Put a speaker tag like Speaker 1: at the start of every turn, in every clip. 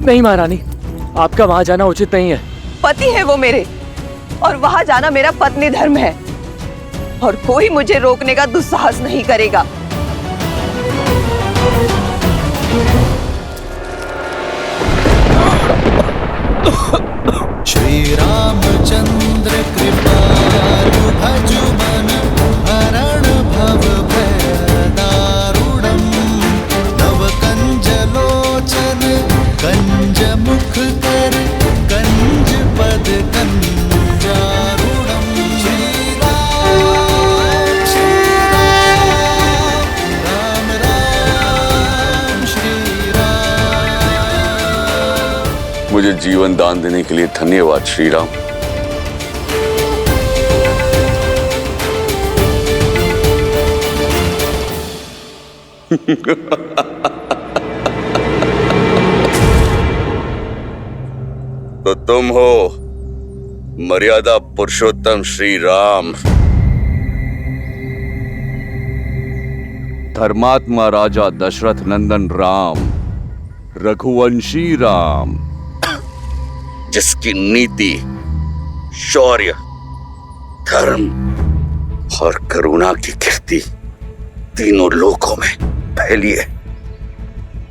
Speaker 1: नहीं महारानी, आपका वहां जाना उचित नहीं है।
Speaker 2: पति है वो मेरे, और वहां जाना मेरा पत्नी धर्म है, और कोई मुझे रोकने का दुस्साहस नहीं करेगा।
Speaker 3: श्री रामचंद्र कृपालु भजु मन हरण भव भय दारुणम् नव कंज लोचन कंज मुख कर कंज पद कंजारुणम्। श्री राम राम राम श्री राम।
Speaker 4: मुझे जीवन दान देने के लिए धन्यवाद श्री राम। तो तुम हो मर्यादा पुरुषोत्तम श्री राम, धर्मात्मा राजा दशरथ नंदन राम, रघुवंशी राम, जिसकी नीति, शौर्य, धर्म और करुणा की कीर्ति तीनों लोकों में फैली है।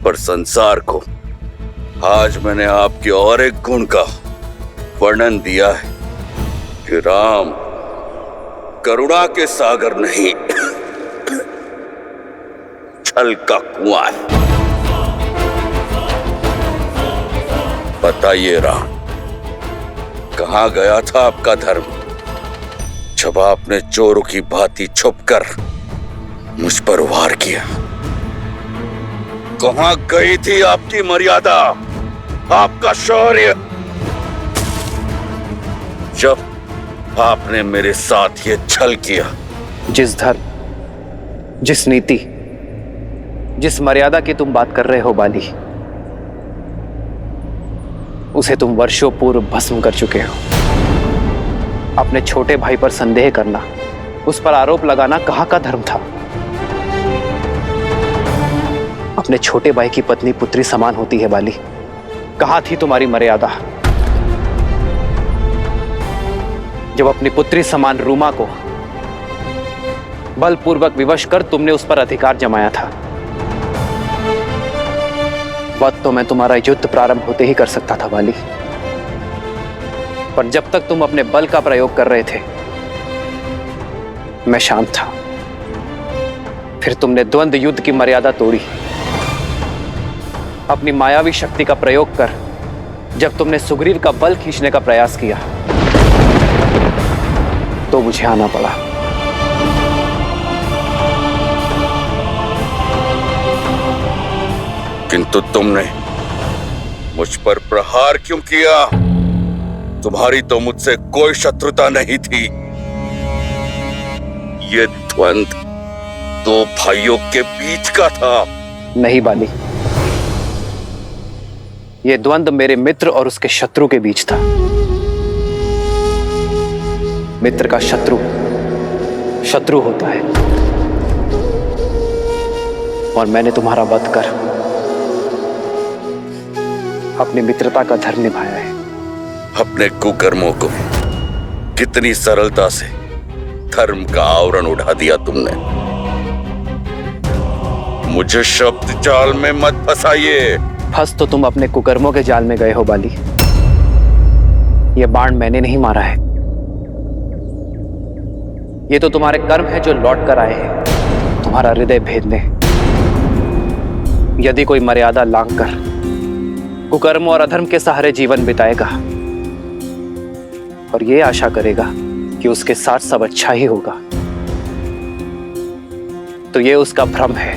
Speaker 4: पर संसार को आज मैंने आपके और एक गुण का वर्णन दिया है कि राम करुणा के सागर नहीं, छल का कुआं है। बताइए राम, कहां गया था आपका धर्म जब आपने चोरों की भांति छुपकर मुझ पर वार किया? कहां गई थी आपकी मर्यादा, आपका शौर्य, जब आपने मेरे साथ ये छल किया?
Speaker 5: जिस धर्म, जिस नीति, जिस मर्यादा की तुम बात कर रहे हो बाली, उसे तुम वर्षों पूर्व भस्म कर चुके हो। अपने छोटे भाई पर संदेह करना, उस पर आरोप लगाना कहाँ का धर्म था? अपने छोटे भाई की पत्नी पुत्री समान होती है बाली, कहाँ थी तुम्हारी मर्यादा जब अपनी पुत्री समान रूमा को बलपूर्वक विवश कर तुमने उस पर अधिकार जमाया था? वक्त तो मैं तुम्हारा युद्ध प्रारंभ होते ही कर सकता था बाली, पर जब तक तुम अपने बल का प्रयोग कर रहे थे मैं शांत था। फिर तुमने द्वंद्व युद्ध की मर्यादा तोड़ी। अपनी मायावी शक्ति का प्रयोग कर जब तुमने सुग्रीव का बल खींचने का प्रयास किया तो मुझे आना पड़ा।
Speaker 4: किंतु तुमने मुझ पर प्रहार क्यों किया? तुम्हारी तो मुझसे कोई शत्रुता नहीं थी। ये द्वंद्व दो भाइयों के बीच का था।
Speaker 5: नहीं बाली, यह द्वंद्व मेरे मित्र और उसके शत्रु के बीच था। मित्र का शत्रु शत्रु होता है, और मैंने तुम्हारा वध कर अपनी मित्रता का धर्म निभाया है।
Speaker 4: अपने कुकर्मों को कितनी सरलता से धर्म का आवरण उठा दिया तुमने। मुझे शब्द जाल में मत फंसाइए।
Speaker 5: फंस तो तुम अपने कुकर्मों के जाल में गए हो बाली। यह बाण मैंने नहीं मारा है, ये तो तुम्हारे कर्म है जो लौट कर आए हैं तुम्हारा हृदय भेदने। यदि कोई मर्यादा लांघकर कुकर्म और अधर्म के सहारे जीवन बिताएगा और ये आशा करेगा कि उसके साथ सब अच्छा ही होगा, तो ये उसका भ्रम है,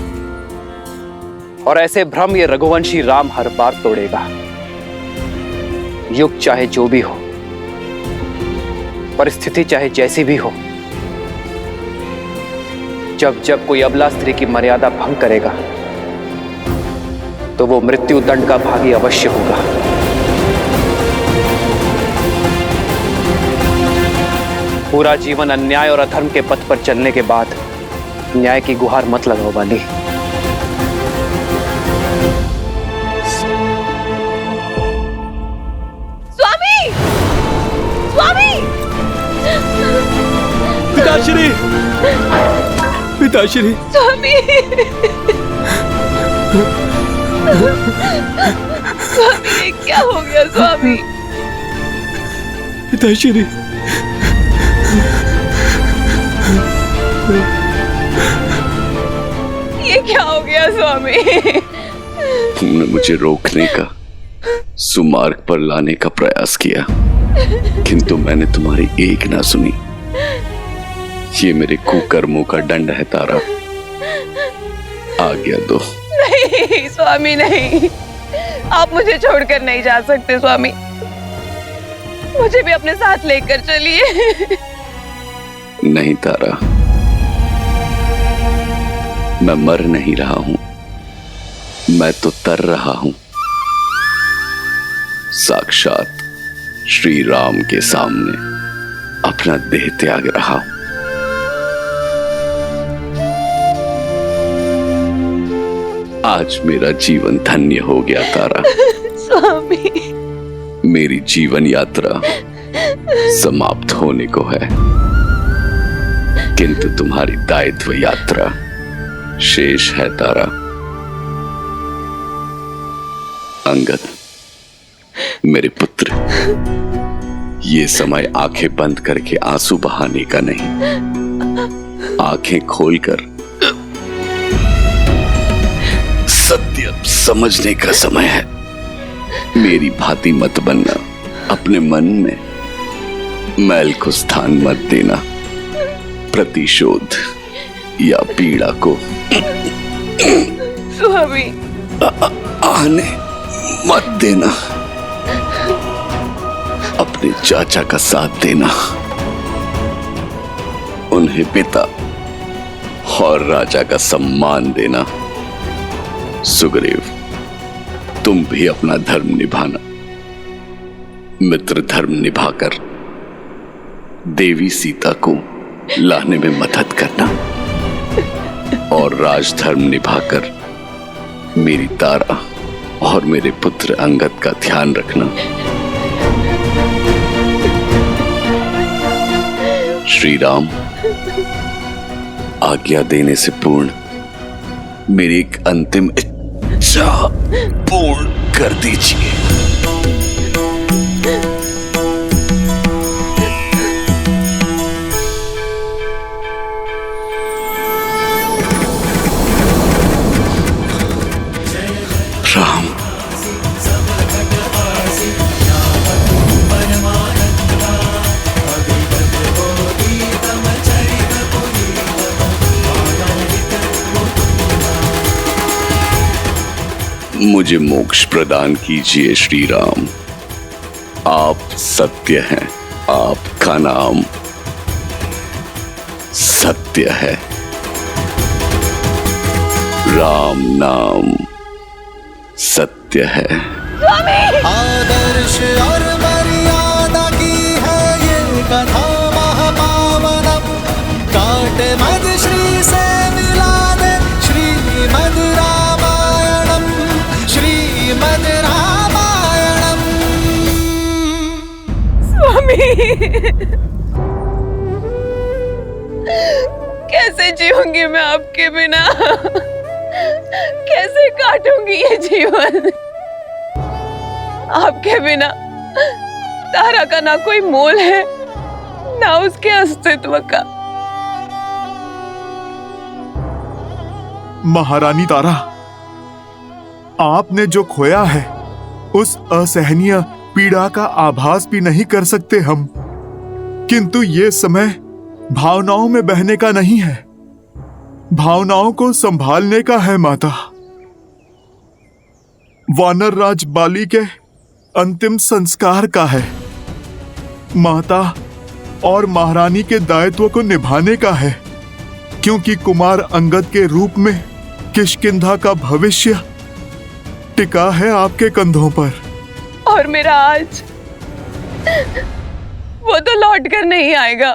Speaker 5: और ऐसे भ्रम ये रघुवंशी राम हर बार तोड़ेगा। युग चाहे जो भी हो, परिस्थिति चाहे जैसी भी हो, जब जब कोई अबला स्त्री की मर्यादा भंग करेगा तो वो मृत्यु दंड का भागी अवश्य होगा। पूरा जीवन अन्याय और अधर्म के पथ पर चलने के बाद न्याय की गुहार मत लगाओ बाली।
Speaker 1: पिताश्री, पिताश्री,
Speaker 2: स्वामी, स्वामी ये क्या हो गया स्वामी?
Speaker 1: पिताश्री,
Speaker 2: ये क्या हो गया स्वामी?
Speaker 4: तुमने मुझे रोकने का, सुमार्ग पर लाने का प्रयास किया, किंतु मैंने तुम्हारी एक ना सुनी। ये मेरे कुकर्मों का दंड है तारा। आज्ञा दो।
Speaker 2: नहीं स्वामी नहीं, आप मुझे छोड़कर नहीं जा सकते स्वामी, मुझे भी अपने साथ लेकर चलिए।
Speaker 4: नहीं तारा, मैं मर नहीं रहा हूं, मैं तो तर रहा हूं। साक्षात श्री राम के सामने अपना देह त्याग रहा हूं। आज मेरा जीवन धन्य हो गया तारा।
Speaker 2: स्वामी,
Speaker 4: मेरी जीवन यात्रा समाप्त होने को है, किंतु तुम्हारी दायित्व यात्रा शेष है तारा। अंगद, मेरे पुत्र, ये समय आंखें बंद करके आंसू बहाने का नहीं, आंखें खोलकर सत्य समझने का समय है। मेरी भांति मत बनना, अपने मन में मैल को स्थान मत देना, प्रतिशोध या पीड़ा को
Speaker 2: स्वामी
Speaker 4: आने मत देना। अपने चाचा का साथ देना, उन्हें पिता और राजा का सम्मान देना। सुग्रीव, तुम भी अपना धर्म निभाना, मित्र धर्म निभाकर देवी सीता को लाने में मदद करना, और राजधर्म निभाकर मेरी तारा और मेरे पुत्र अंगद का ध्यान रखना। श्री राम, आज्ञा देने से पूर्ण मेरी एक अंतिम इच्छा पूर्ण कर दीजिए। राम, मुझे मोक्ष प्रदान कीजिए श्री राम। आप सत्य हैं, आपका नाम सत्य है। राम नाम सत्य है।
Speaker 3: आदर्श और मर्यादा की है ये कथा महापावनम। काट मद श्री से मिला दे श्रीमद् रामायणम, श्रीमद् रामायणम।
Speaker 2: स्वामी, कैसे जीऊंगी मैं आपके बिना? कैसे काटूंगी ये जीवन? आपके बिना तारा का ना कोई मोल है, ना उसके अस्तित्व का।
Speaker 6: महारानी तारा, आपने जो खोया है उस असहनीय पीड़ा का आभास भी नहीं कर सकते हम, किंतु ये समय भावनाओं में बहने का नहीं है, भावनाओं को संभालने का है माता। वानर राज बाली के अंतिम संस्कार का है, माता और महारानी के दायित्व को निभाने का है, क्योंकि कुमार अंगद के रूप में किष्किंधा का भविष्य टिका है आपके कंधों पर।
Speaker 2: और मेरा आज वो तो लौट कर नहीं आएगा।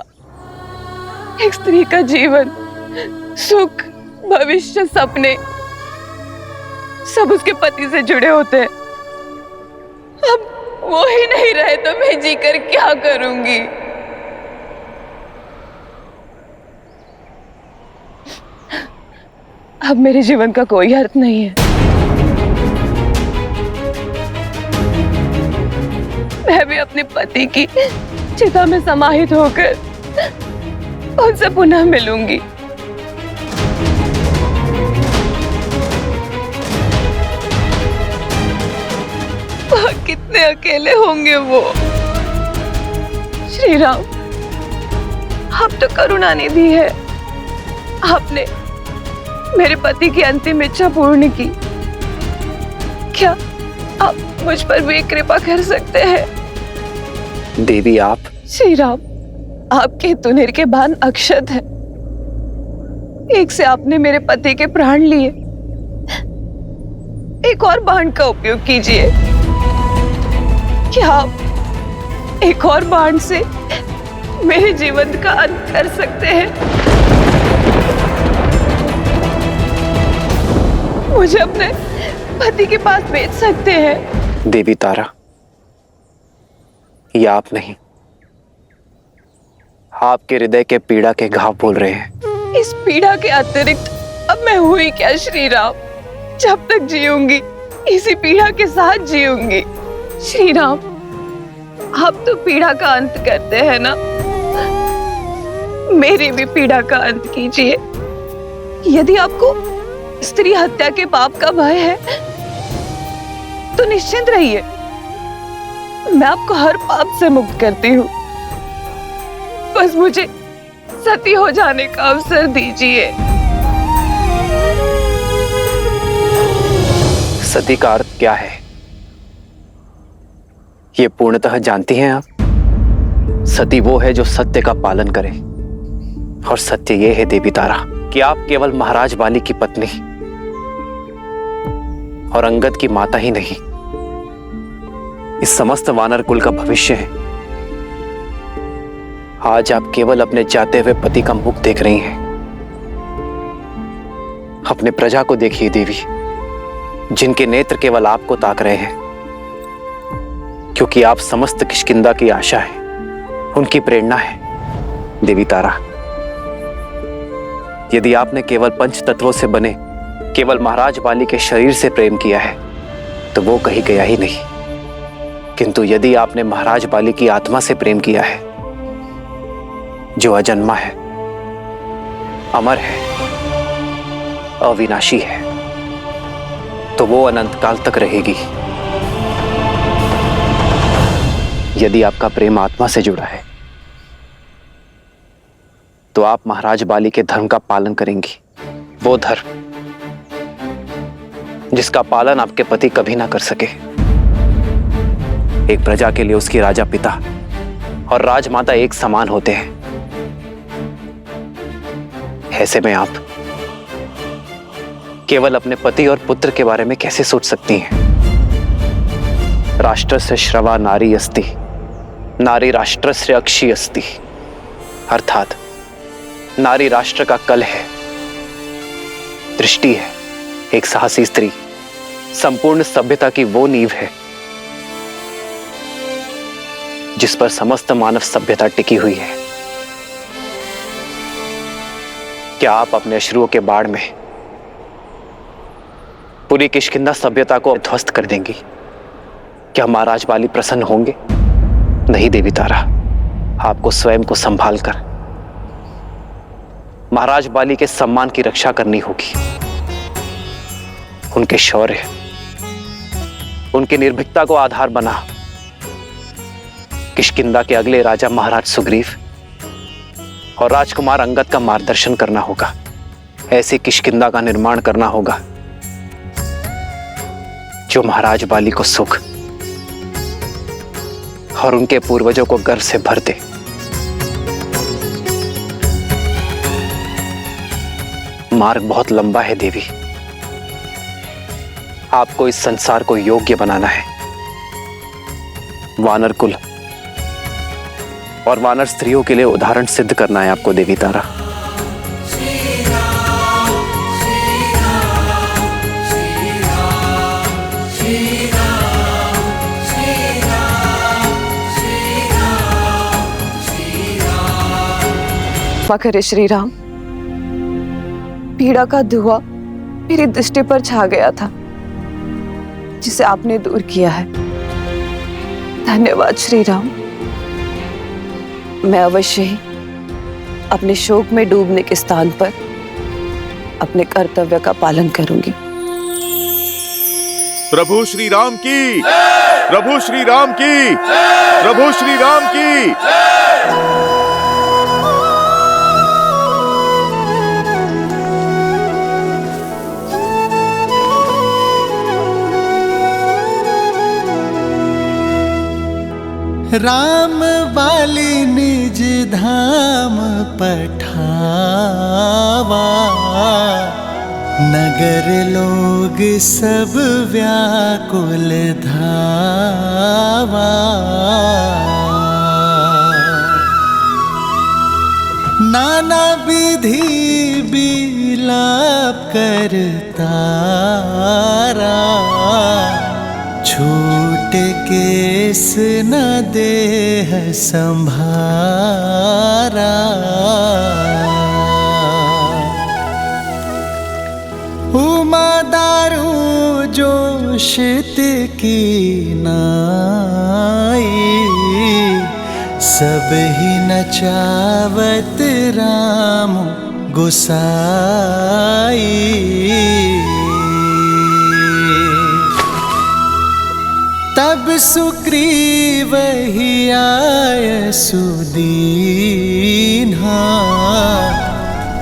Speaker 2: एक स्त्री का जीवन, सुख, भविष्य, सपने सब उसके पति से जुड़े होते हैं। अब वो ही नहीं रहे तो मैं जीकर क्या करूंगी? अब मेरे जीवन का कोई अर्थ नहीं है। मैं भी अपने पति की चिता में समाहित होकर उनसे पुनः मिलूंगी। वहाँ कितने अकेले होंगे वो। श्री राम, आप तो करुणा निधि है। आपने मेरे पति की अंतिम इच्छा पूर्ण की। क्या आप मुझ पर भी कृपा कर सकते हैं?
Speaker 5: देवी आप।
Speaker 2: श्री राम, आपके तुनिर के बाण अक्षत है। एक से आपने मेरे पति के प्राण लिए, एक और बाण का उपयोग कीजिए। क्या आप एक और बाण से मेरे जीवन का अंत कर सकते हैं? मुझे अपने पति के पास भेज सकते हैं?
Speaker 5: देवी तारा, ये आप नहीं, आपके हृदय के पीड़ा के घाव बोल रहे हैं।
Speaker 2: इस पीड़ा के अतिरिक्त अब मैं हुई क्या श्री राम? जब तक जीऊंगी इसी पीड़ा के साथ जीऊंगी। श्री राम, आप तो पीड़ा का अंत करते हैं ना, मेरी भी पीड़ा का अंत कीजिए। यदि आपको स्त्री हत्या के पाप का भय है तो निश्चिंत रहिए, मैं आपको हर पाप से मुक्त करती हूँ। बस मुझे सती हो जाने का अवसर दीजिए।
Speaker 5: सती का अर्थ क्या है, ये पूर्णतः जानती हैं आप? सती वो है जो सत्य का पालन करे, और सत्य ये है देवी तारा कि आप केवल महाराज बाली की पत्नी और अंगद की माता ही नहीं, इस समस्त वानर कुल का भविष्य है। आज आप केवल अपने जाते हुए पति का मुख देख रही हैं। अपने प्रजा को देखिए देवी, जिनके नेत्र केवल आपको ताक रहे हैं, क्योंकि आप समस्त किष्किंधा की आशा है, उनकी प्रेरणा है। देवी तारा, यदि आपने केवल पंच तत्वों से बने केवल महाराज बाली के शरीर से प्रेम किया है तो वो कहीं गया ही नहीं, किंतु यदि आपने महाराज बाली की आत्मा से प्रेम किया है, जो अजन्मा है, अमर है, अविनाशी है, तो वो अनंत काल तक रहेगी। यदि आपका प्रेम आत्मा से जुड़ा है तो आप महाराज बाली के धर्म का पालन करेंगी, वो धर्म जिसका पालन आपके पति कभी ना कर सके। एक प्रजा के लिए उसकी राजा पिता और राजमाता एक समान होते हैं। ऐसे में आप केवल अपने पति और पुत्र के बारे में कैसे सोच सकती हैं? राष्ट्रस्य श्रवा नारी अस्ति, नारी राष्ट्रस्य अक्षी अस्ति। अर्थात नारी राष्ट्र का कल है, दृष्टि है। एक साहसी स्त्री संपूर्ण सभ्यता की वो नींव है जिस पर समस्त मानव सभ्यता टिकी हुई है। क्या आप अपने अश्रुओं के बाढ़ में पूरी किष्किंधा सभ्यता को ध्वस्त कर देंगी? क्या महाराज बाली प्रसन्न होंगे? नहीं देवी तारा, आपको स्वयं को संभाल कर महाराज बाली के सम्मान की रक्षा करनी होगी। उनके शौर्य, उनकी निर्भीकता को आधार बना किष्किंधा के अगले राजा महाराज सुग्रीव और राजकुमार अंगद का मार्गदर्शन करना होगा। ऐसी किष्किंधा का निर्माण करना होगा जो महाराज बाली को सुख और उनके पूर्वजों को गर्व से भर दे। मार्ग बहुत लंबा है देवी, आपको इस संसार को योग्य बनाना है। वानर कुल और वानर स्त्रियों के लिए उदाहरण सिद्ध करना है आपको देवी तारा।
Speaker 2: कृपा करे श्री राम, पीड़ा का धुआं मेरी दृष्टि पर छा गया था, जिसे आपने दूर किया है। धन्यवाद श्री राम। मैं अवश्य ही अपने शोक में डूबने के स्थान पर अपने कर्तव्य का पालन करूंगी।
Speaker 6: प्रभु श्री राम की, प्रभु श्री राम की, प्रभु श्री राम की।
Speaker 3: राम बाली निज धाम पठावा, नगर लोग सब व्याकुल धावा। नाना विधि बिलाप करतारा, छूट केस न देह संभारा। उमा दारू जोशित की नाई, सब ही नचावत राम गोसाई। तब सुग्रीव ही आय सुदीन्हा,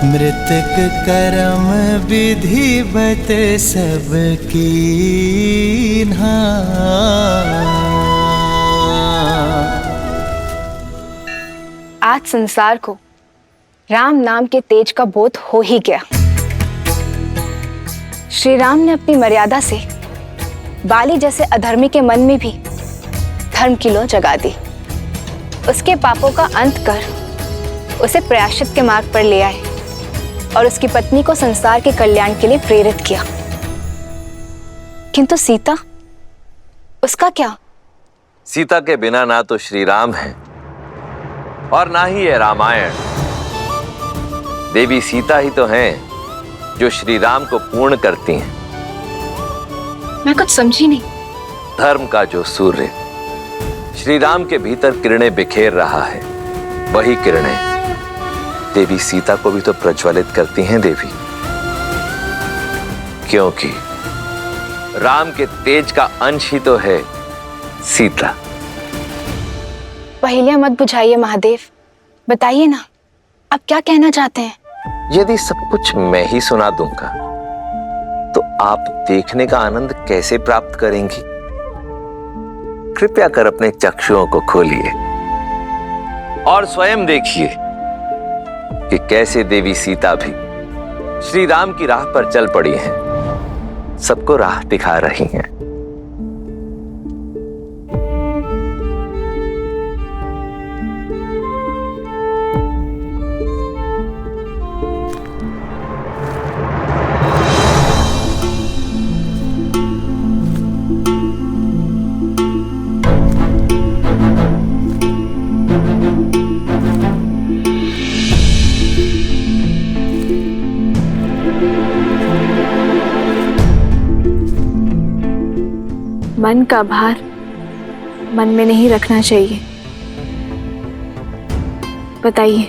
Speaker 3: मृतक करम विधिवत सब कीन्हा।
Speaker 7: आज संसार को राम नाम के तेज का बोध हो ही गया। श्री राम ने अपनी मर्यादा से बाली जैसे अधर्मी के मन में भी धर्म की लौ जगा दी। उसके पापों का अंत कर उसे प्रायश्चित के मार्ग पर ले आए और उसकी पत्नी को संसार के कल्याण के लिए प्रेरित किया। किंतु सीता, उसका क्या?
Speaker 8: सीता के बिना ना तो श्री राम है और ना ही है रामायण। देवी सीता ही तो हैं जो श्री राम को पूर्ण करती हैं।
Speaker 7: मैं कुछ समझी नहीं।
Speaker 8: धर्म का जो सूर्य श्री राम के भीतर किरणें बिखेर रहा है, वही किरणें देवी सीता को भी तो प्रज्वलित करती हैं देवी, क्योंकि राम के तेज का अंश ही तो है सीता।
Speaker 7: पहेलियां मत बुझाइए महादेव, बताइए ना, आप क्या कहना चाहते हैं?
Speaker 8: यदि सब कुछ मैं ही सुना दूंगा तो आप देखने का आनंद कैसे प्राप्त करेंगी? कृपया कर अपने चक्षुओं को खोलिए और स्वयं देखिए कि कैसे देवी सीता भी श्री राम की राह पर चल पड़ी हैं, सबको राह दिखा रही हैं।
Speaker 7: मन का भार मन में नहीं रखना चाहिए। बताइए,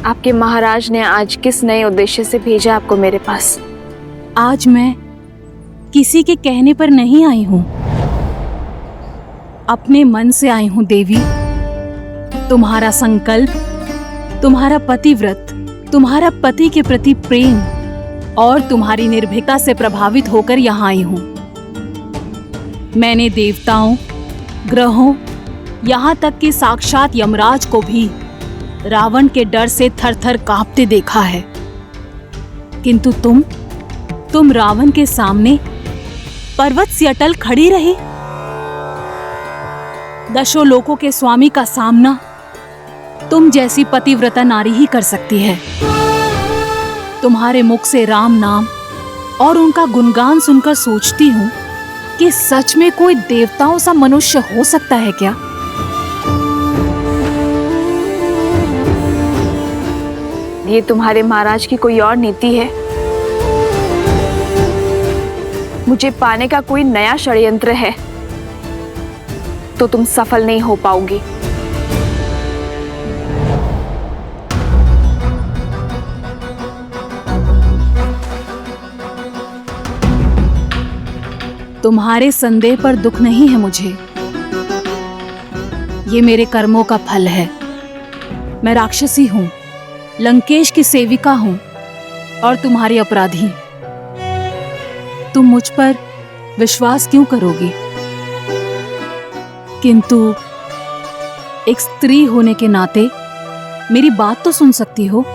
Speaker 7: आपके महाराज ने आज किस नए उद्देश्य से भेजा आपको मेरे पास?
Speaker 9: आज मैं किसी के कहने पर नहीं आई हूं, अपने मन से आई हूं देवी। तुम्हारा संकल्प, तुम्हारा पतिव्रत, तुम्हारा पति के प्रति प्रेम और तुम्हारी निर्भीकता से प्रभावित होकर यहाँ आई हूं। मैंने देवताओं, ग्रहों, यहाँ तक कि साक्षात यमराज को भी रावण के डर से थर-थर कांपते देखा है। किंतु तुम रावण के सामने पर्वत सी अटल खड़ी रही। दशों लोकों के स्वामी का सामना तुम जैसी पतिव्रता नारी ही कर सकती है। तुम्हारे मुख से राम नाम और उनका गुणगान सुनकर सोचती हूँ कि सच में कोई देवताओं सा मनुष्य हो सकता है क्या?
Speaker 7: ये तुम्हारे महाराज की कोई और नीति है? मुझे पाने का कोई नया षड्यंत्र है तो तुम सफल नहीं हो पाओगी।
Speaker 9: तुम्हारे संदेह पर दुख नहीं है मुझे। ये मेरे कर्मों का फल है। मैं राक्षसी हूं, लंकेश की सेविका हूं और तुम्हारी अपराधी। तुम मुझ पर विश्वास क्यों करोगी? किंतु एक स्त्री होने के नाते मेरी बात तो सुन सकती हो।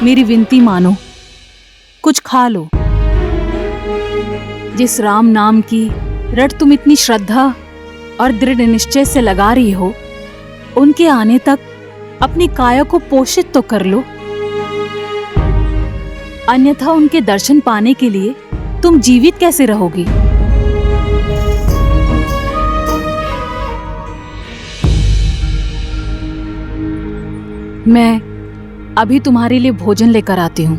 Speaker 9: मेरी विनती मानो, कुछ खा लो। जिस राम नाम की रट तुम इतनी श्रद्धा और दृढ़ निश्चय से लगा रही हो, उनके आने तक अपनी काया को पोषित तो कर लो। अन्यथा उनके दर्शन पाने के लिए तुम जीवित कैसे रहोगी? मैं अभी तुम्हारे लिए भोजन लेकर आती हूँ।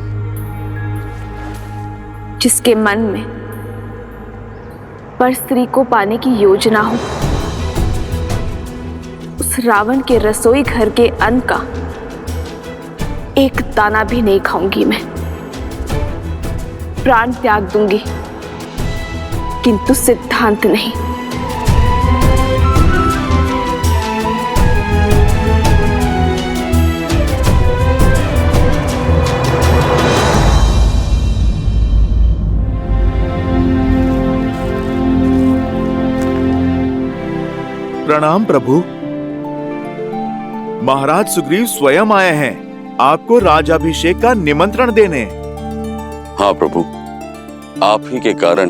Speaker 7: जिसके मन में पर स्त्री को पाने की योजना हो, उस रावण के रसोई घर के अन्न का एक दाना भी नहीं खाऊंगी मैं। प्राण त्याग दूंगी, किंतु सिद्धांत नहीं।
Speaker 6: प्रणाम प्रभु। महाराज सुग्रीव स्वयं आए हैं आपको राजाभिषेक का निमंत्रण देने।
Speaker 4: हाँ प्रभु, आप ही के कारण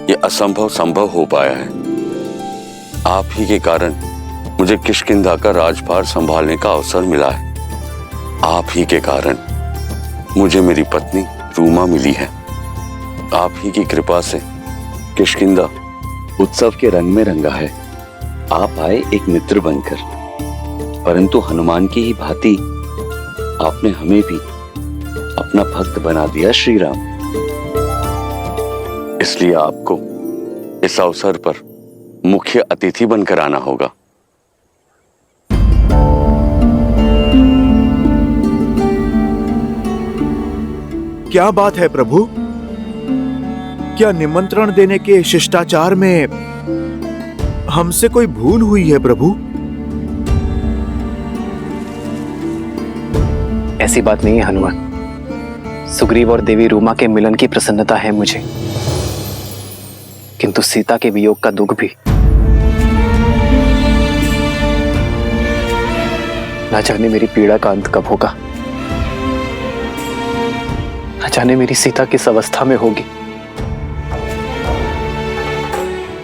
Speaker 4: ये असंभव संभव हो पाया है। आप ही के कारण मुझे किष्किंधा का राजभार संभालने का अवसर मिला है। आप ही के कारण मुझे मेरी पत्नी रूमा मिली है। आप ही की कृपा से किष्किंधा उत्सव के रंग में रंगा है। आप आए एक मित्र बनकर, परंतु हनुमान की ही भांति आपने हमें भी अपना भक्त बना दिया श्री राम। इसलिए आपको इस अवसर पर मुख्य अतिथि बनकर आना होगा।
Speaker 6: क्या बात है प्रभु? क्या निमंत्रण देने के शिष्टाचार में हमसे कोई भूल हुई है प्रभु?
Speaker 5: ऐसी बात नहीं है हनुमान। सुग्रीव और देवी रूमा के मिलन की प्रसन्नता है मुझे, किंतु सीता के वियोग का दुख भी। न जाने मेरी पीड़ा का अंत कब होगा, न जाने मेरी सीता किस अवस्था में होगी।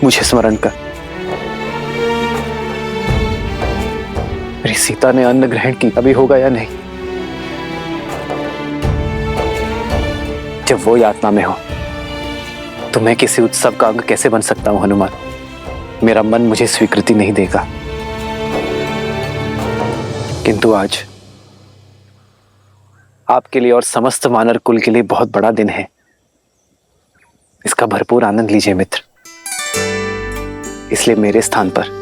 Speaker 5: मुझे स्मरण कर, मेरी सीता ने अन्न ग्रहण की अभी होगा या नहीं? जब वो यातना में हो तो मैं किसी उत्सव का अंग कैसे बन सकता हूं हनुमान? मेरा मन मुझे स्वीकृति नहीं देगा। किंतु आज आपके लिए और समस्त वानर कुल के लिए बहुत बड़ा दिन है। इसका भरपूर आनंद लीजिए मित्र। इसलिए मेरे स्थान पर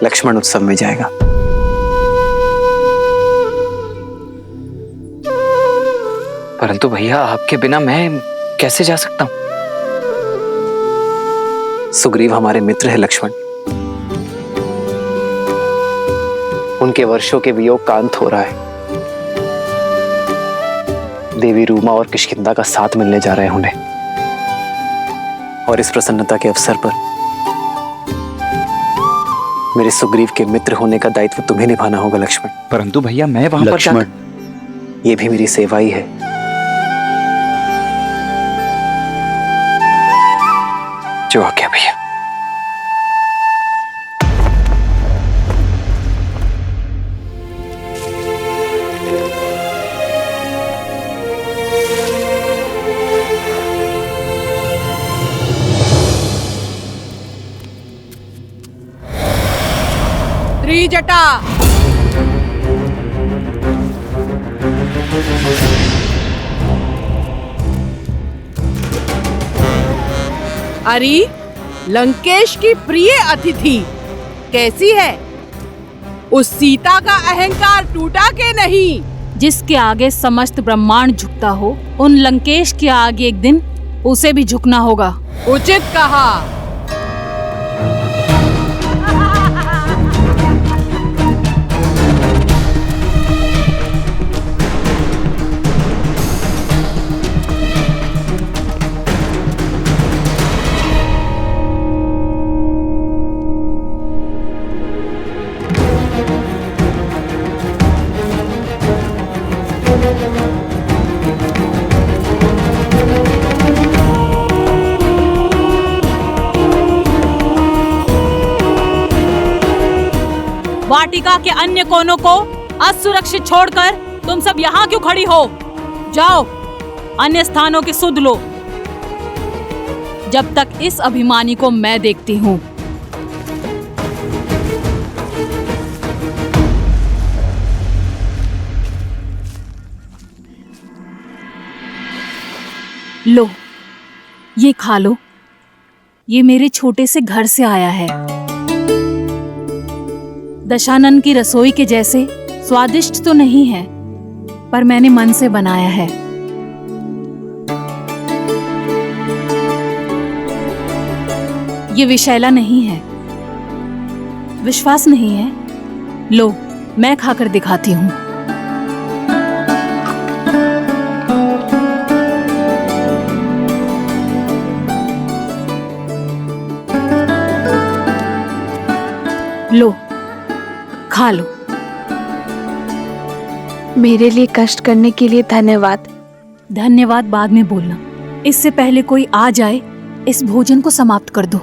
Speaker 5: लक्ष्मण उत्सव में जाएगा। परंतु भैया, आपके बिना मैं कैसे जा सकता हूं? सुग्रीव हमारे मित्र है लक्ष्मण। उनके वर्षों के वियोग का अंत हो रहा है। देवी रूमा और किष्किंधा का साथ मिलने जा रहे हैं उन्हें, और इस प्रसन्नता के अवसर पर मेरे सुग्रीव के मित्र होने का दायित्व तुम्हें निभाना होगा लक्ष्मण।
Speaker 10: परंतु भैया, मैं वहां पर
Speaker 5: लक्ष्मण, ये भी मेरी सेवा ही है। जो आ गया भैया।
Speaker 11: त्रिजटा
Speaker 10: अरे लंकेश की प्रिय अतिथि कैसी है? उस सीता का अहंकार टूटा के नहीं?
Speaker 9: जिसके आगे समस्त ब्रह्मांड झुकता हो, उन लंकेश के आगे एक दिन उसे भी झुकना होगा।
Speaker 10: उचित कहा।
Speaker 9: वाटिका के अन्य कोनों को असुरक्षित छोड़कर तुम सब यहाँ क्यों खड़ी हो? जाओ अन्य स्थानों की सुध लो, जब तक इस अभिमानी को मैं देखती हूँ। लो, ये खा लो। ये मेरे छोटे से घर से आया है। दशानन की रसोई के जैसे स्वादिष्ट तो नहीं है, पर मैंने मन से बनाया है। ये विषैला नहीं है। विश्वास नहीं है? लो, मैं खाकर दिखाती हूँ। लो, खा लो।
Speaker 7: मेरे लिए कष्ट करने के लिए धन्यवाद।
Speaker 9: धन्यवाद बाद में बोलना। इससे पहले कोई आ जाए, इस भोजन को समाप्त कर दो।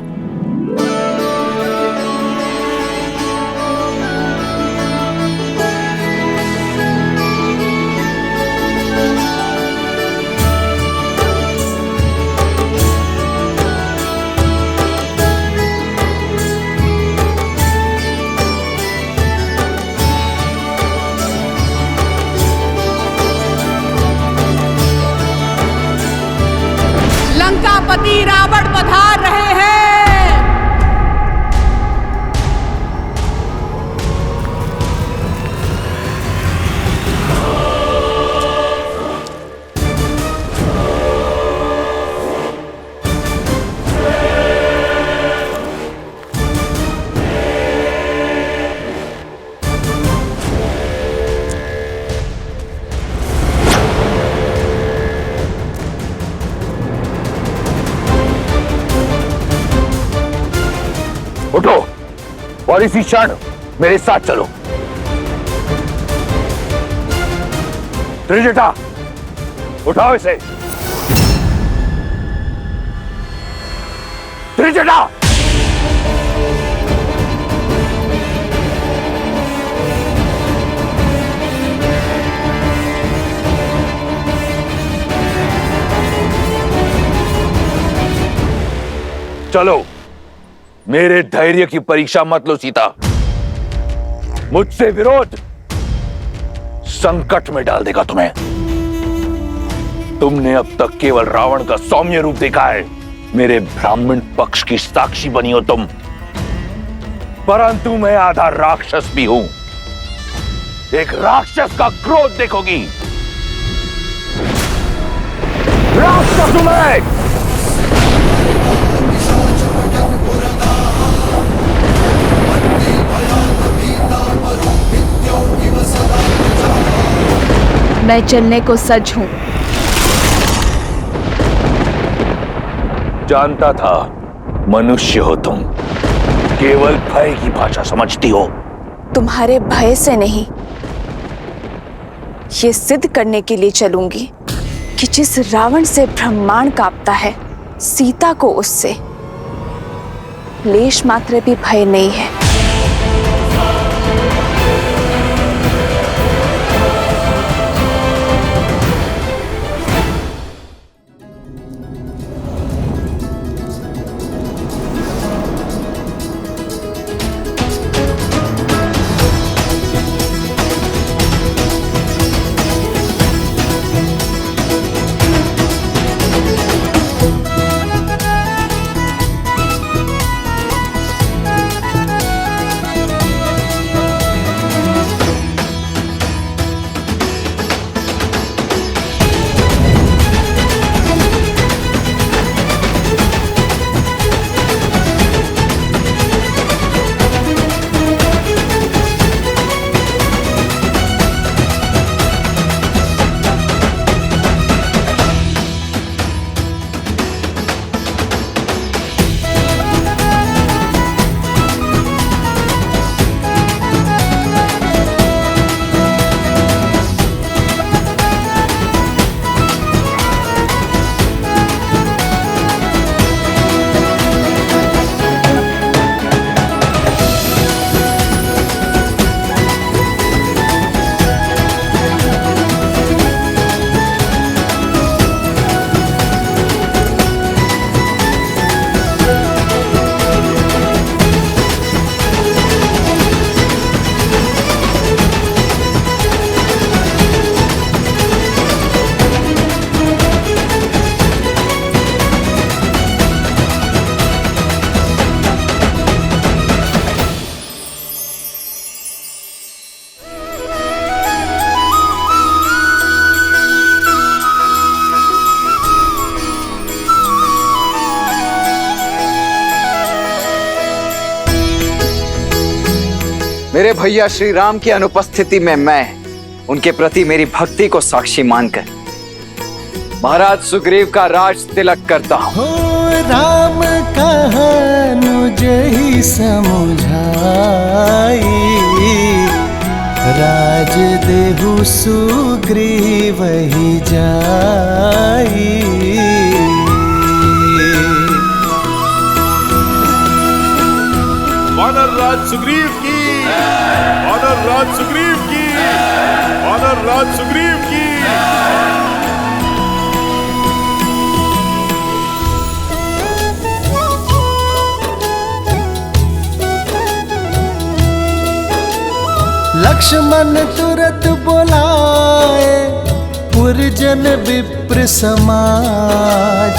Speaker 10: लंकापति रावण पधार रहे हैं।
Speaker 8: उठो और इसी क्षण मेरे साथ चलो। त्रिजटा, उठाओ इसे। त्रिजटा, चलो। मेरे धैर्य की परीक्षा मत लो सीता। मुझसे विरोध संकट में डाल देगा तुम्हें। तुमने अब तक केवल रावण का सौम्य रूप देखा है। मेरे ब्राह्मण पक्ष की साक्षी बनी हो तुम, परंतु मैं आधा राक्षस भी हूं। एक राक्षस का क्रोध देखोगी। राक्षस हूं मैं।
Speaker 7: मैं चलने को सज्ज हूँ।
Speaker 8: जानता था मनुष्य हो तुम, केवल भय की भाषा समझती हो।
Speaker 7: तुम्हारे भय से नहीं, ये सिद्ध करने के लिए चलूंगी कि जिस रावण से ब्रह्मांड कांपता है, सीता को उससे लेश मात्र भी भय नहीं है।
Speaker 11: मेरे भैया श्री राम की अनुपस्थिति में मैं उनके प्रति मेरी भक्ति को साक्षी मानकर महाराज सुग्रीव का राज तिलक करता हूँ।
Speaker 3: हो राम कहनुज ही समुझाई, राज देहु सुग्रीव ही जाई।
Speaker 6: वानर राज सुग्रीव की, वानर राज सुग्रीव की, वानर राज सुग्रीव की।
Speaker 3: लक्ष्मण तुरत बोलाए पुरजन विप्र समाज,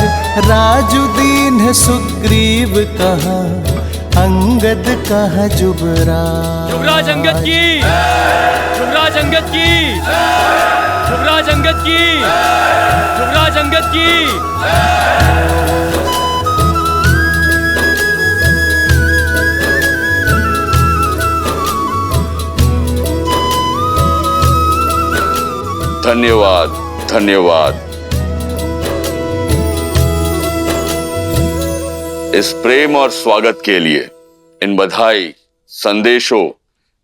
Speaker 3: राजु दीन सुग्रीव कहा अंगद कहा जुबराज।
Speaker 1: युवराज अंगद की, युवराज अंगद की, युवराज अंगद की, युवराज अंगद की।
Speaker 4: धन्यवाद, धन्यवाद। इस प्रेम और स्वागत के लिए, इन बधाई, संदेशों,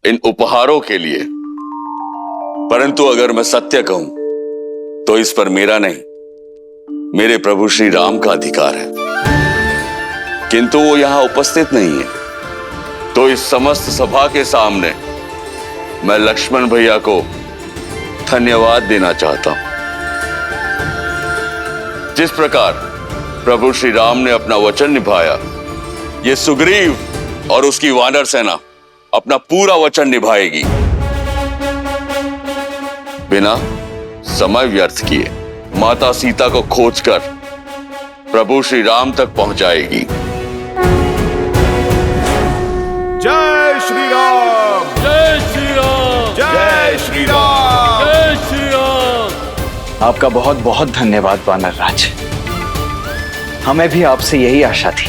Speaker 4: इन उपहारों के लिए। परंतु अगर मैं सत्य कहूं तो इस पर मेरा नहीं, मेरे प्रभु श्री राम का अधिकार है। किंतु वो यहां उपस्थित नहीं है, तो इस समस्त सभा के सामने मैं लक्ष्मण भैया को धन्यवाद देना चाहता हूं। जिस प्रकार प्रभु श्री राम ने अपना वचन निभाया, ये सुग्रीव और उसकी वानर सेना अपना पूरा वचन निभाएगी, बिना समय व्यर्थ किए माता सीता को खोजकर प्रभु श्री राम तक पहुंचाएगी।
Speaker 6: जय श्री राम,
Speaker 1: जय श्री राम,
Speaker 6: जय श्री राम,
Speaker 1: जय श्री राम।
Speaker 11: आपका बहुत बहुत धन्यवाद वानर राज, हमें भी आपसे यही आशा थी।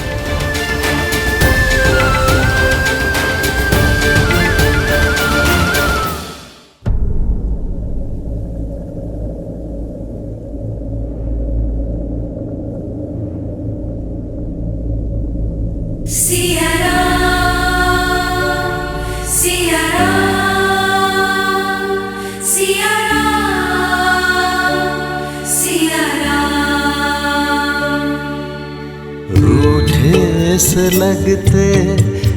Speaker 12: सिया राम, सिया राम, सिया राम, सिया राम।
Speaker 3: रूठे से लगते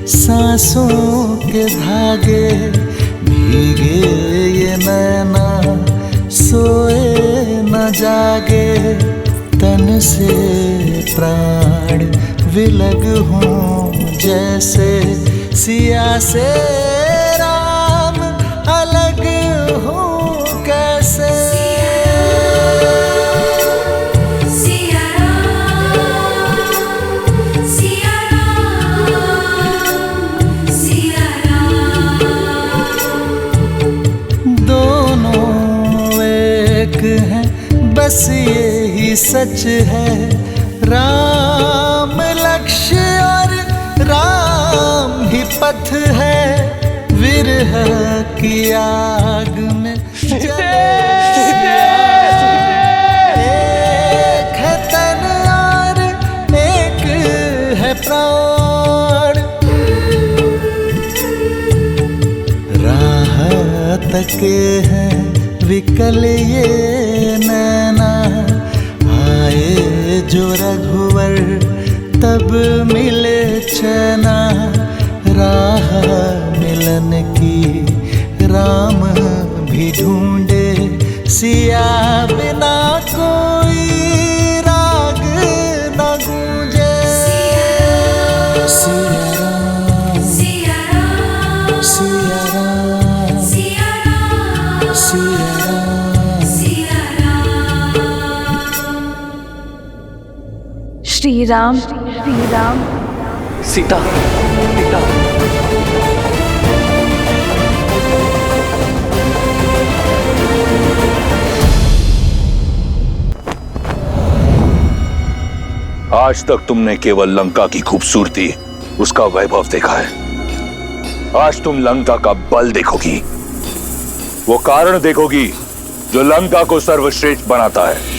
Speaker 3: सांसों के धागे, भीगे ये नैना सोए न जागे। तन से प्राण विलग हूँ जैसे, सिया से राम अलग हूँ कैसे।
Speaker 12: सिया राम, सिया राम, सिया राम।
Speaker 3: दोनों एक हैं बस यही सच है, राम लक्ष्य और राम ही पथ है। विरह की आग में जले एक है तन और एक है प्राण। राह तके हैं विकल ये नैना, आए जो रघुवर तब मिले चैना। राह मिलन की राम भी ढूंढे, सिया बिना कोई राग न गूंजे। सिया राम,
Speaker 12: सिया राम,
Speaker 3: सिया राम,
Speaker 12: सिया राम,
Speaker 3: सिया राम।
Speaker 12: सिया राम।
Speaker 2: श्री राम, श्री राम।
Speaker 5: सीता, सीता।
Speaker 13: आज तक तुमने केवल लंका की खूबसूरती, उसका वैभव देखा है, आज तुम लंका का बल देखोगी, वो कारण देखोगी जो लंका को सर्वश्रेष्ठ बनाता है।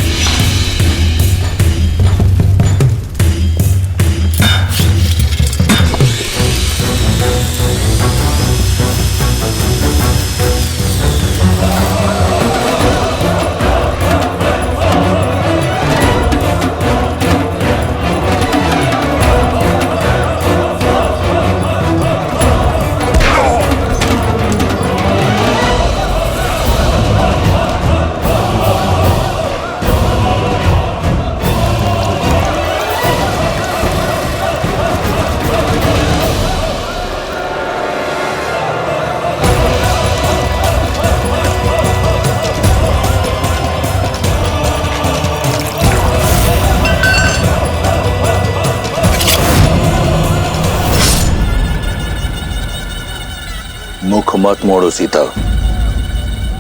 Speaker 13: मुख मत मोड़ो सीता,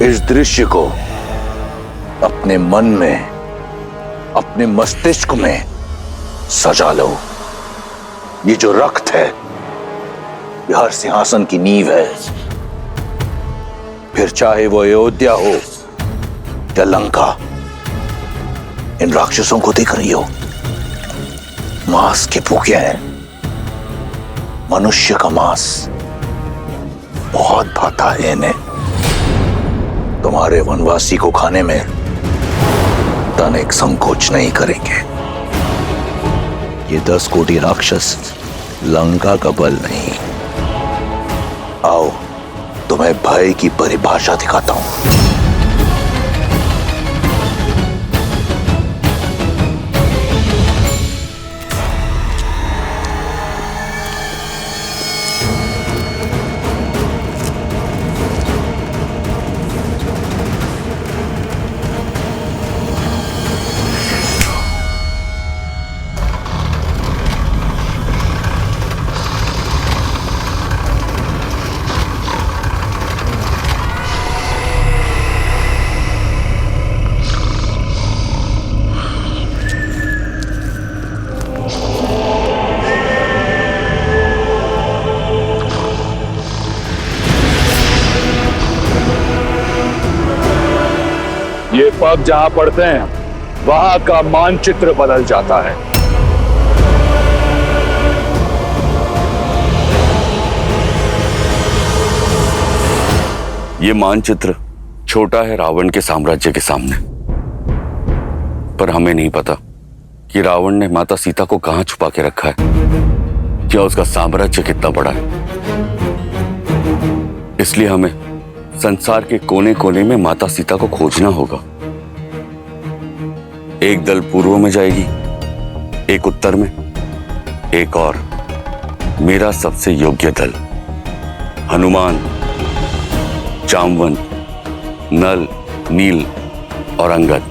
Speaker 13: इस दृश्य को अपने मन में, अपने मस्तिष्क में सजा लो। ये जो रक्त है, ये हर सिंहासन की नींव है। फिर चाहे वो अयोध्या हो या लंका, इन राक्षसों को देख रही हो, मांस के भूखे हैं। मनुष्य का मांस बहुत भाता है इन्हें। तुम्हारे वनवासी को खाने में तनिक संकोच नहीं करेंगे। ये 10 कोटि राक्षस लंका का बल नहीं। आओ, तुम्हें भय की परिभाषा दिखाता हूं। ये पग जहां पड़ते हैं, वहां का मानचित्र बदल जाता है।
Speaker 4: ये मानचित्र छोटा है रावण के साम्राज्य के सामने, पर हमें नहीं पता कि रावण ने माता सीता को कहां छुपा के रखा है, क्या उसका साम्राज्य कितना बड़ा है। इसलिए हमें संसार के कोने कोने में माता सीता को खोजना होगा। एक दल पूर्व में जाएगी, एक उत्तर में, एक और मेरा सबसे योग्य दल हनुमान, जामवंत, नल, नील और अंगद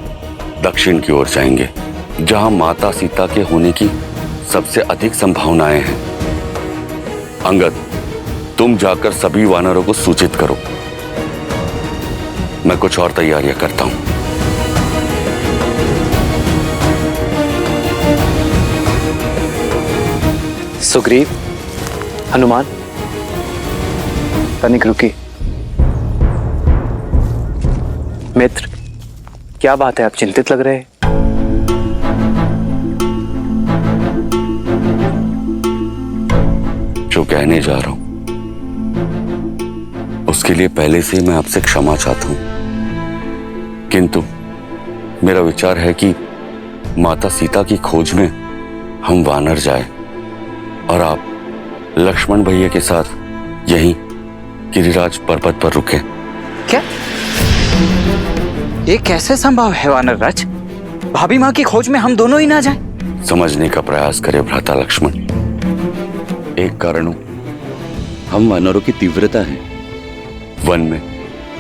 Speaker 4: दक्षिण की ओर जाएंगे, जहां माता सीता के होने की सबसे अधिक संभावनाएं हैं। अंगद, तुम जाकर सभी वानरों को सूचित करो। मैं कुछ और तैयारियां करता हूं।
Speaker 5: सुग्रीव, हनुमान, तनिक रुकी। मित्र, क्या बात है, आप चिंतित लग रहे हैं?
Speaker 4: जो कहने जा रहा हूं उसके लिए पहले से मैं आपसे क्षमा चाहता हूं, किंतु मेरा विचार है कि माता सीता की खोज में हम वानर जाए और आप लक्ष्मण भैया के साथ यहीं गिरिराज पर्वत पर रुके।
Speaker 11: क्या ये कैसे संभव है वानरराज? भाभी माँ की खोज में हम दोनों ही ना जाएं?
Speaker 4: समझने का प्रयास करें भ्राता लक्ष्मण। एक कारण हम वानरों की तीव्रता है। वन में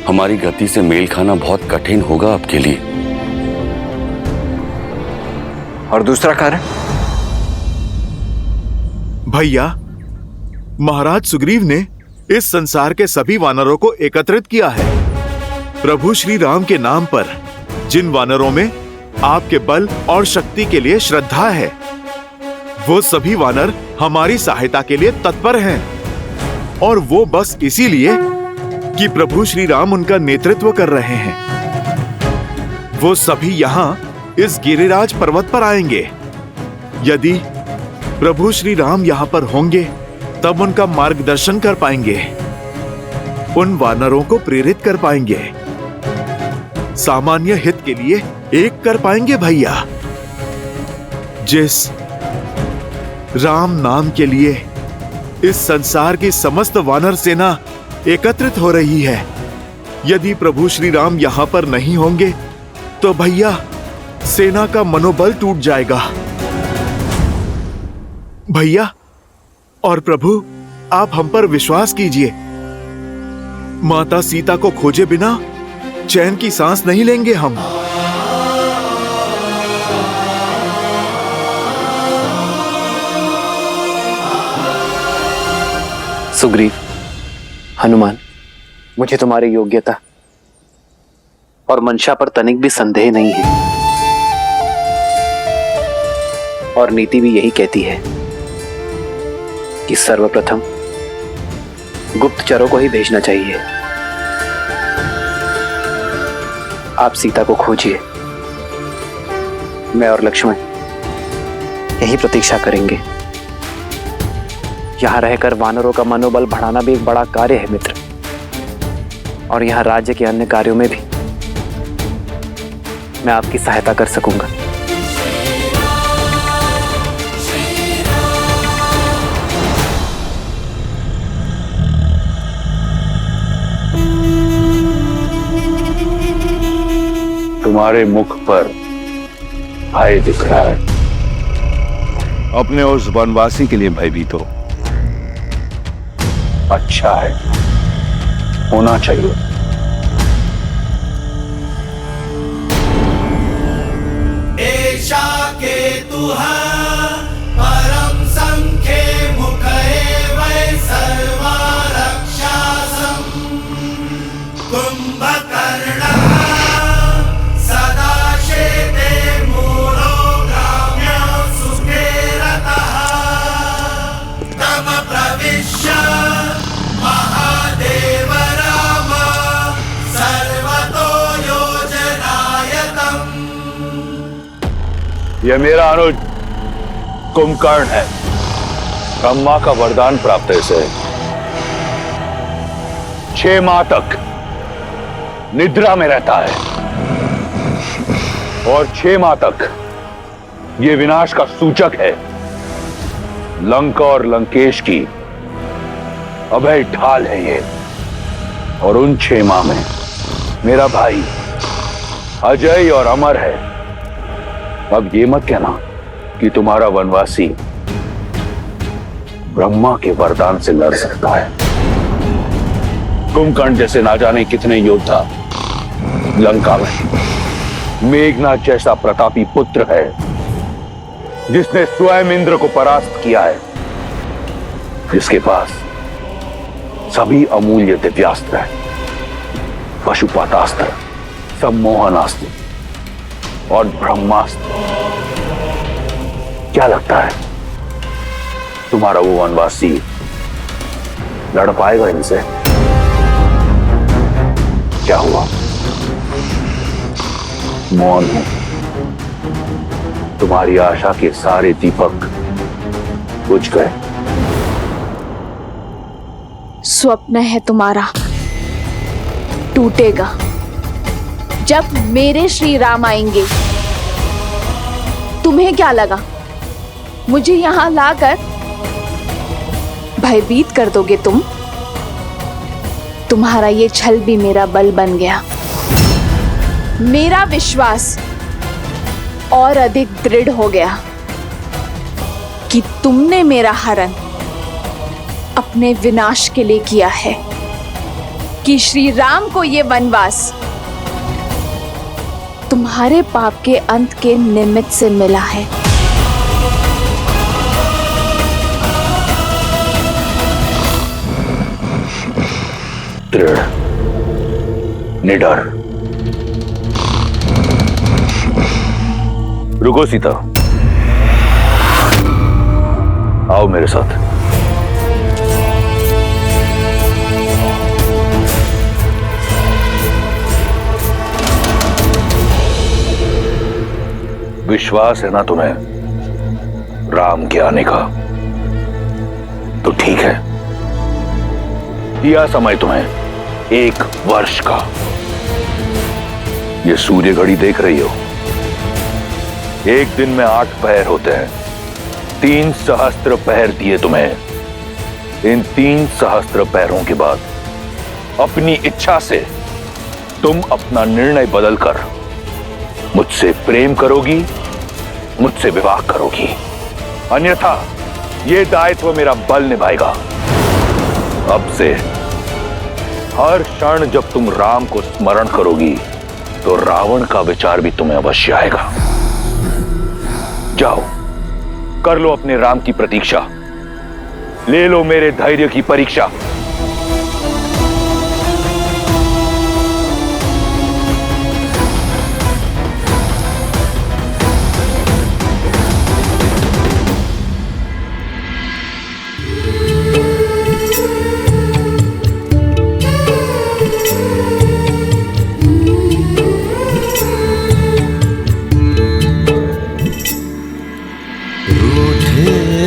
Speaker 4: हमारी गति से मेल खाना बहुत कठिन होगा आपके लिए।
Speaker 11: और दूसरा कारण?
Speaker 6: भैया, महाराज सुग्रीव ने इस संसार के सभी वानरों को एकत्रित किया है। प्रभु श्री राम के नाम पर जिन वानरों में आपके बल और शक्ति के लिए श्रद्धा है, वो सभी वानर हमारी सहायता के लिए तत्पर हैं। और वो बस इसीलिए कि प्रभु श्री राम उनका नेतृत्व कर रहे हैं। वो सभी यहाँ इस गिरिराज पर्वत पर आएंगे। यदि प्रभु श्री राम यहाँ पर होंगे तब उनका मार्गदर्शन कर पाएंगे, उन वानरों को प्रेरित कर पाएंगे, सामान्य हित के लिए एक कर पाएंगे। भैया, जिस राम नाम के लिए इस संसार की समस्त वानर सेना एकत्रित हो रही है, यदि प्रभु श्री राम यहाँ पर नहीं होंगे तो भैया सेना का मनोबल टूट जाएगा। भैया और प्रभु, आप हम पर विश्वास कीजिए। माता सीता को खोजे बिना चैन की सांस नहीं लेंगे हम।
Speaker 5: सुग्रीव, हनुमान, मुझे तुम्हारी योग्यता और मंशा पर तनिक भी संदेह नहीं है, और नीति भी यही कहती है कि सर्वप्रथम गुप्तचरों को ही भेजना चाहिए। आप सीता को खोजिए, मैं और लक्ष्मण यही प्रतीक्षा करेंगे। यहां रहकर वानरों का मनोबल बढ़ाना भी एक बड़ा कार्य है मित्र, और यहां राज्य के अन्य कार्यों में भी मैं आपकी सहायता कर सकूंगा।
Speaker 13: तुम्हारे मुख पर भय दिख रहा है। अपने उस वनवासी के लिए भयभीत हो। अच्छा है, होना चाहिए।
Speaker 3: एषा केतुः परम संख्ये मुखे वै सर्वा रक्षासम् कुंभकर्णः सदा शेते मूलो ग्राम्य सुखे रतः तम प्रविश्य महादेव राम सर्वतो योजनायतम्।
Speaker 13: यह मेरा अनुज कुंभकर्ण है। ब्रह्मा का वरदान प्राप्त है इसे। 6 माह तक निद्रा में रहता है और 6 माह तक यह विनाश का सूचक है। लंका और लंकेश की अभय ढाल है ये। और उन 6 माह में मेरा भाई अजय और अमर है। अब ये मत कहना कि तुम्हारा वनवासी ब्रह्मा के वरदान से लड़ सकता है। कुंभकर्ण जैसे ना जाने कितने योद्धा लंका में। मेघनाथ जैसा प्रतापी पुत्र है जिसने स्वयं इंद्र को परास्त किया है, जिसके पास सभी अमूल्य दिव्यास्त्र है, पशुपातास्त्र, सम्मोहनास्त्र और ब्रह्मास्त्र। क्या लगता है तुम्हारा वो वनवासी लड़ पाएगा इनसे? क्या हुआ? मौन हूं। तुम्हारी आशा के सारे दीपक बुझ गए।
Speaker 7: स्वप्न है तुम्हारा, टूटेगा जब मेरे श्री राम आएंगे। तुम्हें क्या लगा मुझे यहां लाकर भयभीत कर दोगे तुम? तुम्हारा ये छल भी मेरा बल बन गया। मेरा विश्वास और अधिक दृढ़ हो गया कि तुमने मेरा हरण अपने विनाश के लिए किया है, कि श्री राम को ये वनवास तुम्हारे पाप के अंत के निमित्त से मिला है।
Speaker 13: दृढ़, निडर। रुको सीता, आओ मेरे साथ। विश्वास है ना तुम्हें राम के आने का? तो ठीक है, दिया समय तुम्हें 1 वर्ष का। ये सूर्य घड़ी देख रही हो, एक दिन में 8 पहर होते हैं। 3 सहस्त्र पहर दिए तुम्हें। इन 3 सहस्त्र पहरों के बाद अपनी इच्छा से तुम अपना निर्णय बदलकर मुझसे प्रेम करोगी, मुझसे विवाह करोगी, अन्यथा यह दायित्व मेरा बल निभाएगा। अब से हर क्षण जब तुम राम को स्मरण करोगी तो रावण का विचार भी तुम्हें अवश्य आएगा। जाओ, कर लो अपने राम की प्रतीक्षा, ले लो मेरे धैर्य की परीक्षा।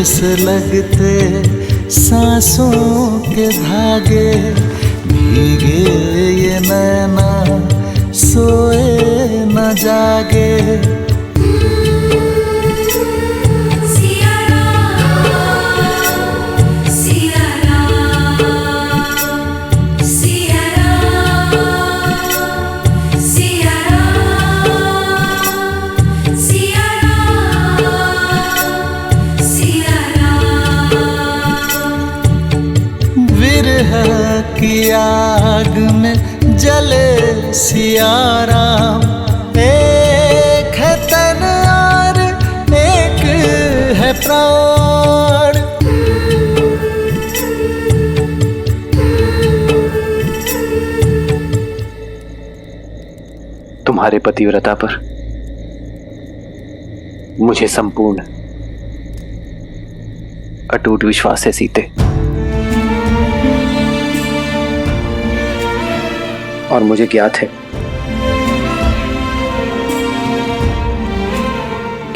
Speaker 3: से लगते सांसों के धागे, भीगे ये नैना सोए न जागे।
Speaker 12: सिया राम, सिया राम, सिया राम, सिया राम, सिया
Speaker 3: विरह की आग में जले सिया राम, एक है तन और एक है प्राण।
Speaker 5: तुम्हारे पतिव्रता पर मुझे संपूर्ण अटूट विश्वास है सीते, और मुझे ज्ञात है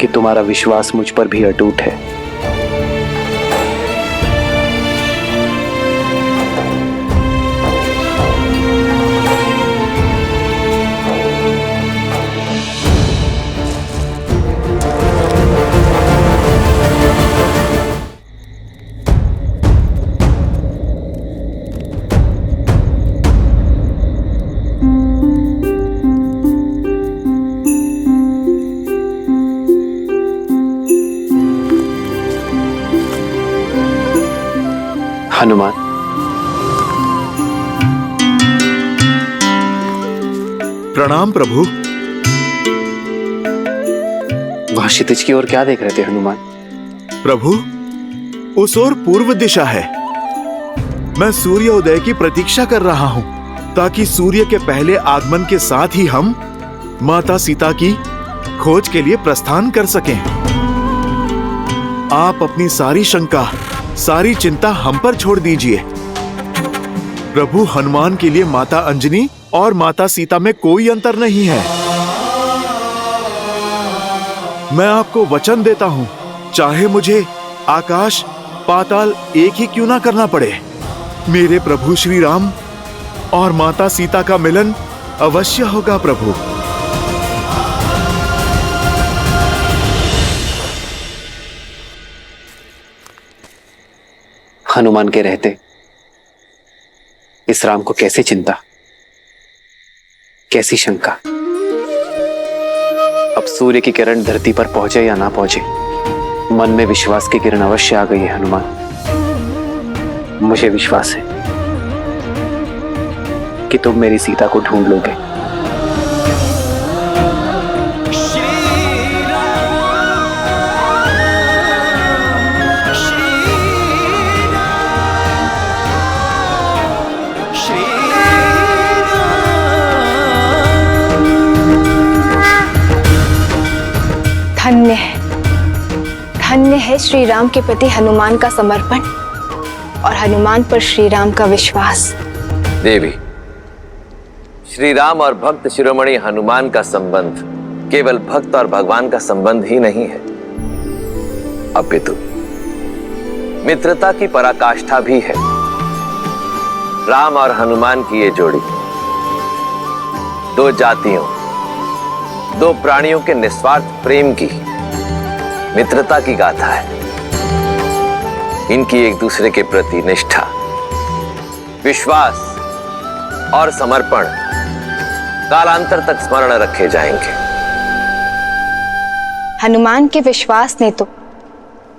Speaker 5: कि तुम्हारा विश्वास मुझ पर भी अटूट है। हनुमान,
Speaker 6: प्रणाम प्रभु।
Speaker 5: वहां क्षितिज की ओर क्या देख रहे थे हनुमान?
Speaker 6: प्रभु, उस ओर पूर्व दिशा है। मैं सूर्योदय की प्रतीक्षा कर रहा हूं ताकि सूर्य के पहले आगमन के साथ ही हम माता सीता की खोज के लिए प्रस्थान कर सकें। आप अपनी सारी शंका, सारी चिंता हम पर छोड़ दीजिए। प्रभु, हनुमान के लिए माता अंजनी और माता सीता में कोई अंतर नहीं है। मैं आपको वचन देता हूं, चाहे मुझे आकाश पाताल एक ही क्यों ना करना पड़े, मेरे प्रभु श्री राम और माता सीता का मिलन अवश्य होगा। प्रभु,
Speaker 5: हनुमान के रहते इस राम को कैसी चिंता, कैसी शंका। अब सूर्य की किरण धरती पर पहुंचे या ना पहुंचे, मन में विश्वास की किरण अवश्य आ गई है हनुमान। मुझे विश्वास है कि तुम मेरी सीता को ढूंढ लोगे।
Speaker 7: धन्य है, धन्य है श्री राम के प्रति हनुमान का समर्पण और हनुमान पर श्री राम का विश्वास।
Speaker 8: देवी, श्री राम और भक्त शिरोमणि हनुमान का संबंध केवल भक्त और भगवान का संबंध ही नहीं है, अपितु मित्रता की पराकाष्ठा भी है। राम और हनुमान की ये जोड़ी दो जातियों, दो प्राणियों के निस्वार्थ प्रेम की, मित्रता की गाथा है। इनकी एक दूसरे के प्रति निष्ठा, विश्वास और समर्पण कालांतर तक स्मरण रखे जाएंगे।
Speaker 7: हनुमान के विश्वास ने तो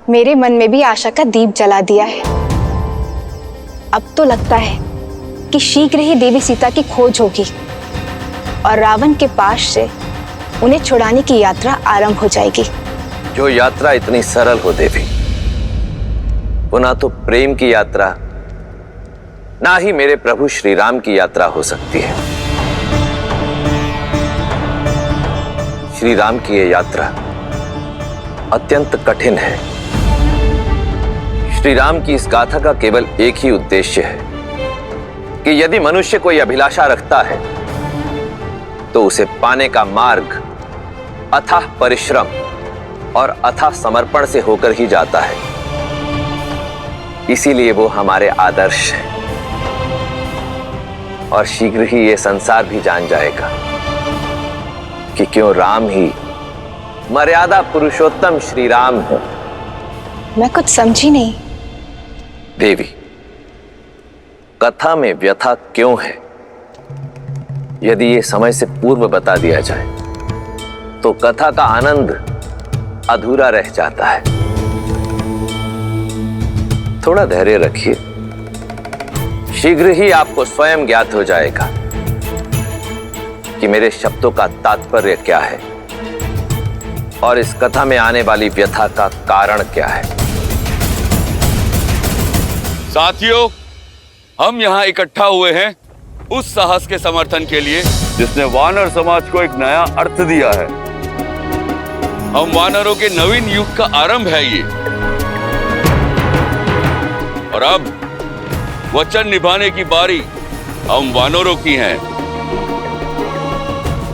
Speaker 7: मेरे मन में भी आशा का दीप जला दिया है। अब तो लगता है कि शीघ्र ही देवी सीता की खोज होगी और रावण के पास से उन्हें छुड़ाने की यात्रा आरंभ हो जाएगी।
Speaker 8: जो यात्रा इतनी सरल हो देवी, वो ना तो प्रेम की यात्रा, ना ही मेरे प्रभु श्री राम की यात्रा हो सकती है। श्री राम की ये यात्रा अत्यंत कठिन है। श्री राम की इस गाथा का केवल एक ही उद्देश्य है कि यदि मनुष्य कोई अभिलाषा रखता है तो उसे पाने का मार्ग अथाह परिश्रम और अथाह समर्पण से होकर ही जाता है। इसीलिए वो हमारे आदर्श हैं और शीघ्र ही ये संसार भी जान जाएगा कि क्यों राम ही मर्यादा पुरुषोत्तम श्री राम है।
Speaker 7: मैं कुछ समझी नहीं।
Speaker 8: देवी, कथा में व्यथा क्यों है, यदि ये समय से पूर्व बता दिया जाए तो कथा का आनंद अधूरा रह जाता है। थोड़ा धैर्य रखिए, शीघ्र ही आपको स्वयं ज्ञात हो जाएगा कि मेरे शब्दों का तात्पर्य क्या है और इस कथा में आने वाली व्यथा का कारण क्या है।
Speaker 4: साथियों, हम यहाँ इकट्ठा हुए हैं उस साहस के समर्थन के लिए जिसने वानर समाज को एक नया अर्थ दिया है। हम वानरों के नवीन युग का आरंभ है ये, और अब वचन निभाने की बारी हम वानरों की है।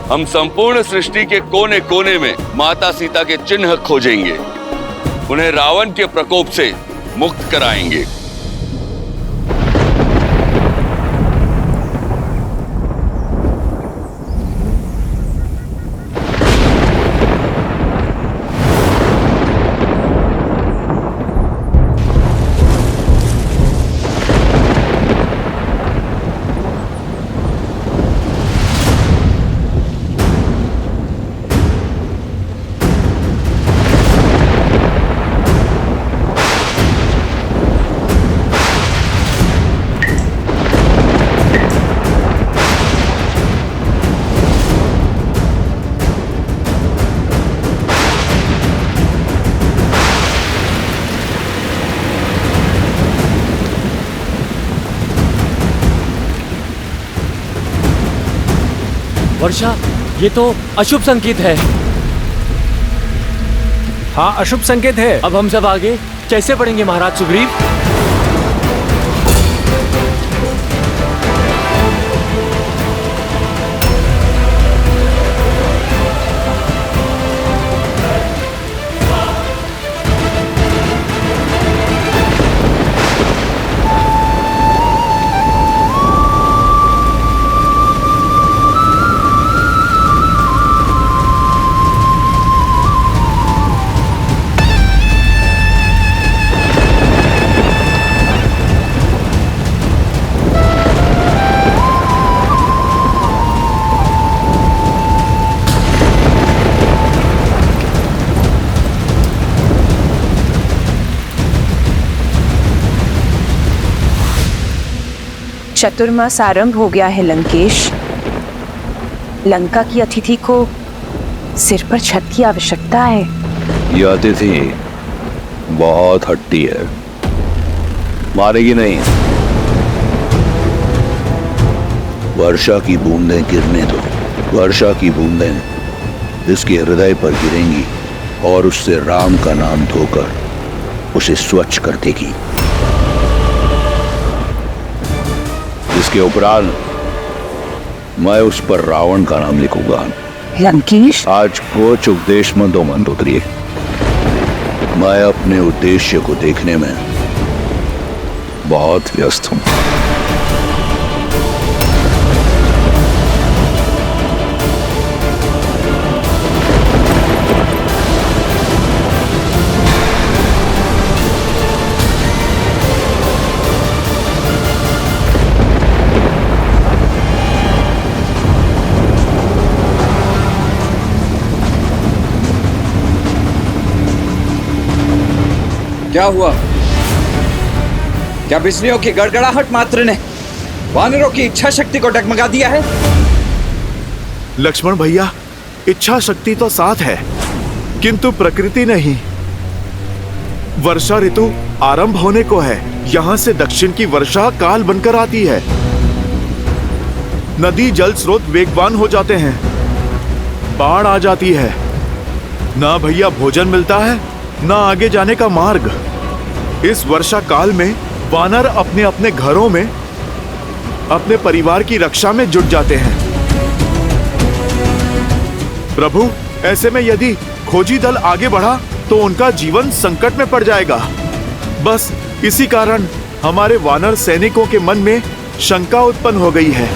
Speaker 4: हम संपूर्ण सृष्टि के कोने कोने में माता सीता के चिन्ह खोजेंगे, उन्हें रावण के प्रकोप से मुक्त कराएंगे।
Speaker 1: वर्षा, ये तो अशुभ संकेत है।
Speaker 5: हाँ, अशुभ संकेत है।
Speaker 1: अब हम सब आगे कैसे बढ़ेंगे महाराज सुग्रीव?
Speaker 2: चतुर्मास आरंभ हो गया है लंकेश। लंका की अतिथि को सिर पर छत की आवश्यकता है।
Speaker 13: यह अतिथि बहुत हट्टी है, मारेगी नहीं। वर्षा की बूंदें गिरने दो, वर्षा की बूंदें इसके हृदय पर गिरेंगी और उससे राम का नाम धोकर उसे स्वच्छ कर देगी। इसके उपरांत मैं उस पर रावण का नाम लिखूंगा
Speaker 10: लंकेश,
Speaker 13: आज कोच उपदेश मंदोमंद उतरी। मैं अपने उद्देश्य को देखने में बहुत व्यस्त हूं।
Speaker 11: क्या हुआ? क्या बिजलियों की गड़गड़ाहट मात्र ने वानरों की इच्छा शक्ति को डगमगा दिया है?
Speaker 6: लक्ष्मण भैया, इच्छा शक्ति तो साथ है, किंतु प्रकृति नहीं। वर्षा ऋतु आरंभ होने को है। यहाँ से दक्षिण की वर्षा काल बनकर आती है। नदी जल स्रोत वेगवान हो जाते हैं, बाढ़ आ जाती है। ना भैया भोजन मिलता है, ना आगे जाने का मार्ग। इस वर्षा काल में वानर अपने अपने घरों में अपने परिवार की रक्षा में जुट जाते हैं। प्रभु, ऐसे में यदि खोजी दल आगे बढ़ा तो उनका जीवन संकट में पड़ जाएगा। बस इसी कारण हमारे वानर सैनिकों के मन में शंका उत्पन्न हो गई है।